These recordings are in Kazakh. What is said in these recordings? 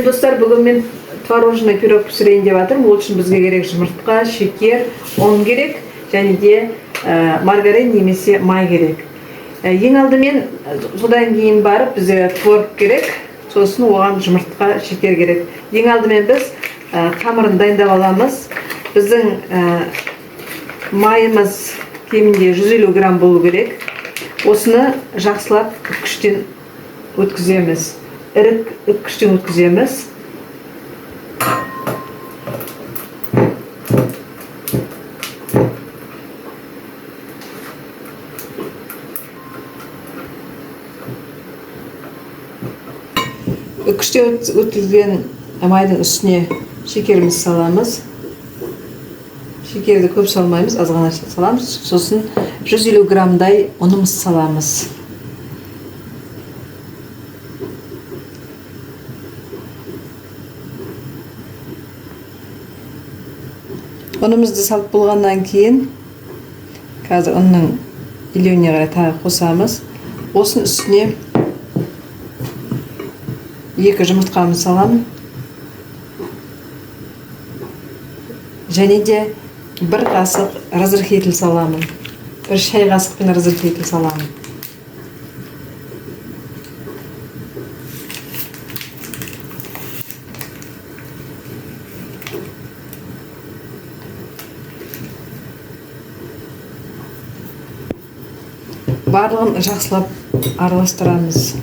достар, бүгін мен творожный пирог пісірейін деп жатырмын. Ол үшін бізге керек жұмыртқа, шекер, ұн керек, және де маргарин немесе май керек. Ең алдымен содан кейін барып бізге творог керек, сосын оған жұмыртқа, шекер керек. Ең алдымен біз қамырын дайындап аламыз. Біздің майымыз кемінде 150 грамм болу керек. Осыны жақсылап үккіштен өткіземіз. Ірік үккіштен өткіземіз. Үккіштен өткізген майдың үстіне шекерімізді саламыз. Шекерді көп салмаймыз, аз ғана саламыз. Сосын 150 граммдай ұнымыз саламыз. Ұнымызды салып болғаннан кейін, қазір ұнның илеуіне қарай тағы қосамыз. Осының үстіне 2 жұмыртқамыз саламын. Және де 1 қасық разрыхитель саламын. 1 шай қасықпен разрыхитель саламын. Барлығын жақсылап араластырамыз.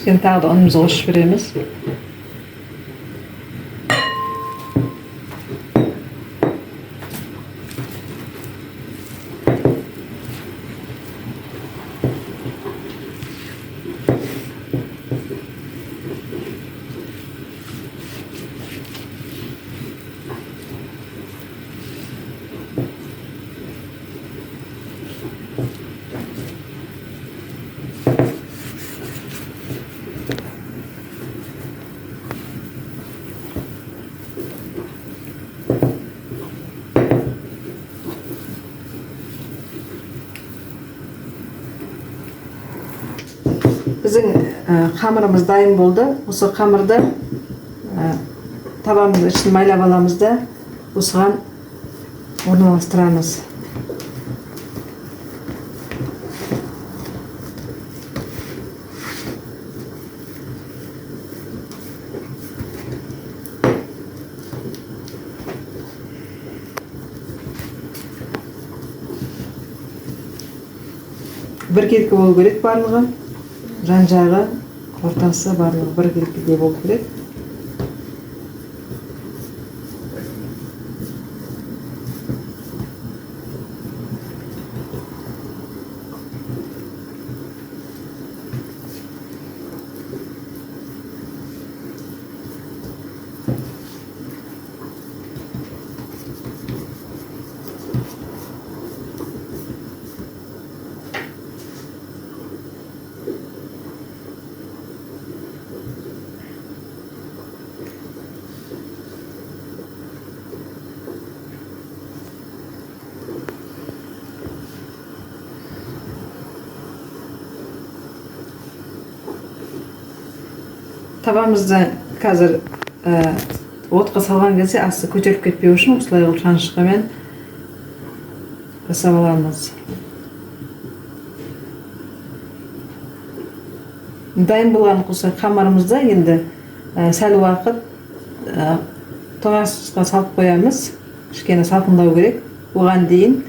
Тағы да ұнымызды қосып жібереміз. Біздің қамырымыз дайын болды. Осы қамырды табамыз ішін майлап аламыз да осыған орналастырамыз. Бір келкі болу керек барлығы. Жан-жағы, ортасы барлығы бір келкіде болу керек. Табамызды қазір отқа салған кезде асты көтеріп кетпеу үшін осылай шанышқымен жасап аламыз. Дайын болған қамырымызды енді сәл уақыт тоңазытқышқа салып қоямыз. Кішкене салқындау керек. Оған дейін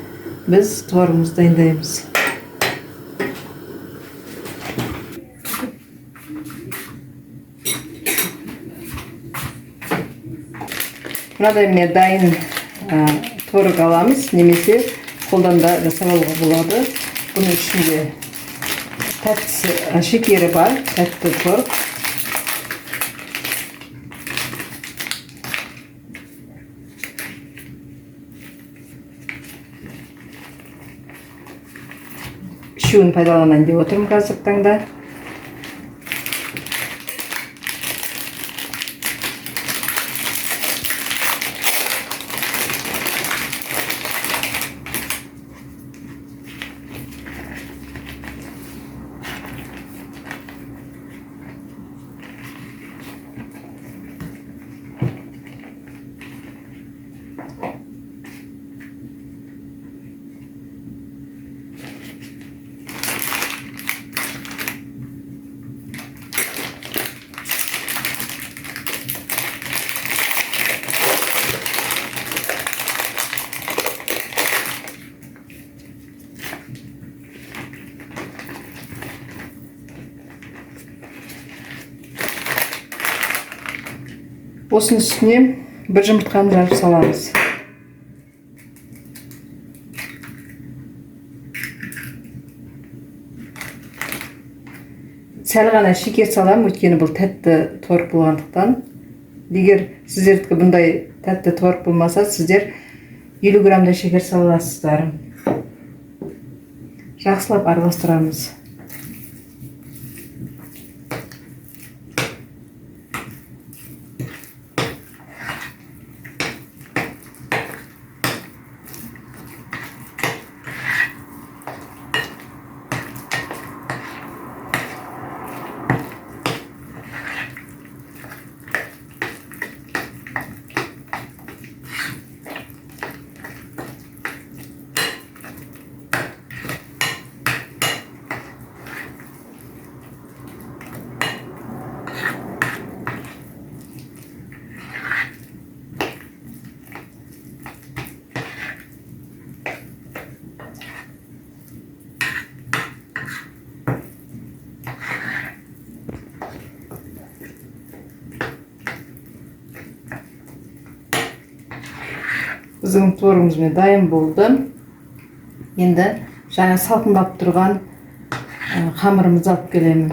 біз творогымызды дайындаймыз. Мынадай міне дайын творог аламыз, немесе қолдан да жасап алуға болады. Бұның ішінде тәтті шекері бар, тәтті творог. Үшеуін пайдаланайын деп отырмын қазіргі таңда. Осының үстіне бір жұмыртқаны жарып саламыз. Сәл ғана шекер салам, өйткені бұл тәтті творог болғандықтан. Егер сіздердікі бұндай тәтті творог болмаса, сіздер 50 граммдай шекер саласыздар. Жақсылап араластырамыз. Біздің творогымыз дайын болды. Енді жаңа салқындап тұрған қамырымызды алып келемін.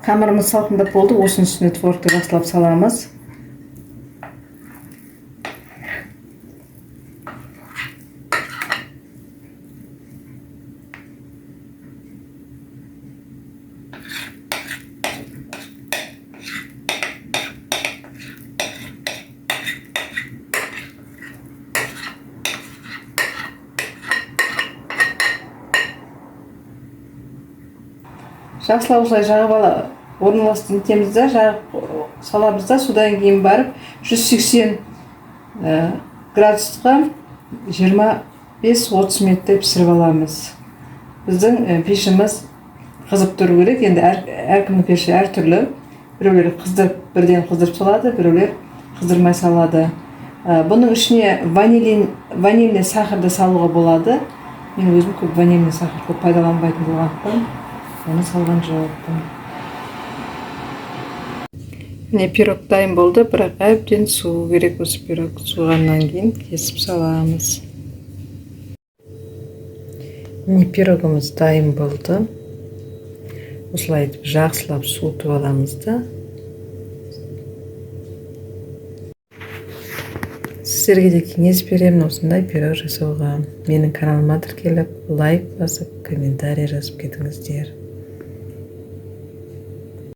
Қамырымыз салқындап болды. Осының үстіне творогты жақсылап саламыз. Жақсылап осылай жағып орналастырып нетеміз да, жағып саламыз да, содан кейін барып 180 градусқа 25-30 минуттай пісіріп аламыз. Біздің пешіміз қызып тұру керек. Енді әркімнің пеші әртүрлі. Біреулер бірден қыздырып салады, біреулер қыздырмай салады. Бұның ішіне ванильный сахарды салуға болады. Мен өзім көп ванильный сахар көп пайдаланбайтын болғандықтан оны салған жоқпын. Міне пирог дайын болды, бірақ әбден суы керек. Осы пирог суығаннан кейін кесіп саламыз. Міне пирогымыз дайын болды. Осылай жақсылап суытып аламыз да. Сіздерге де кеңес беремін осындай пирог жасауға. Менің каналыма тіркеліп, лайк басып, комментарий жазып кетіңіздер.